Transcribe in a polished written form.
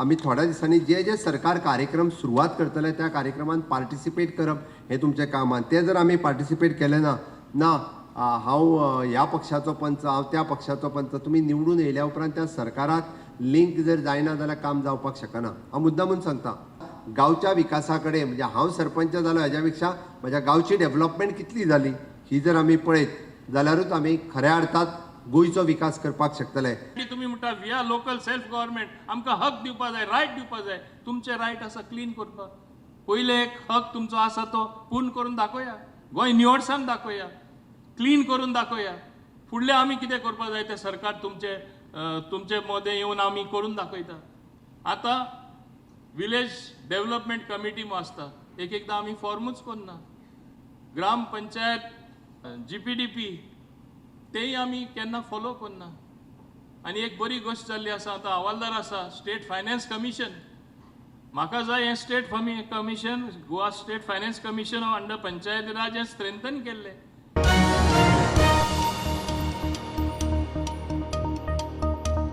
आम्ही थोड्या दिसांनी जे जे सरकार कार्यक्रम सुरुवात करतले त्या कार्यक्रमात पार्टिसिपेट करप हे तुमचे काम आणि ते जर आम्ही पार्टिसिपेट केले ना हांव ह्या पक्षाचो पंच हांव त्या पक्षाचो पंच तुमी निवडून येयल्या उपरांत त्या सरकाराक लिंक जर जायना जाल्यार काम जावपाक शकना हांव मुद्दामून सांगता गांवच्या विकासा कडेन म्हणजे हांव सरपंच जालो हेज्या पेक्षा म्हज्या गांवची डेव्हलपमेंट कितली जाली ही जर आमी पळयत जाल्यारूच आमी खऱ्या अर्थात गोंयचो विकास करपाक शकतले. तुम्ही म्हणटा we are local self government आमकां हक दिवपा जाय रायट दिवपा जाय तुमचे रायट आसा क्लीन करपाक पयले एक हक तुमचो आसा तो पूर्ण करून दाखोवया गोंय निवडसान दाखोवया क्लीन करून दाखोवया फुडले आमी कितें करपा जाय ते सरकार तुमचे मदें येवन आमी करून दाखयता. आतां विलेज डेव्हलपमेंट कमिटी आसता एकदां आमी फॉर्मूच करना ग्राम पंचायत GPDP तेय आमी केन्ना फॉलो करना आनी एक बरी गोष्ट जाल्ली आसा आतां हवालदार आसा स्टेट फायनान्स कमिशन म्हाका जाय हें state commission Goa state finance commission under panchayat raj हें स्ट्रेंथन केल्लें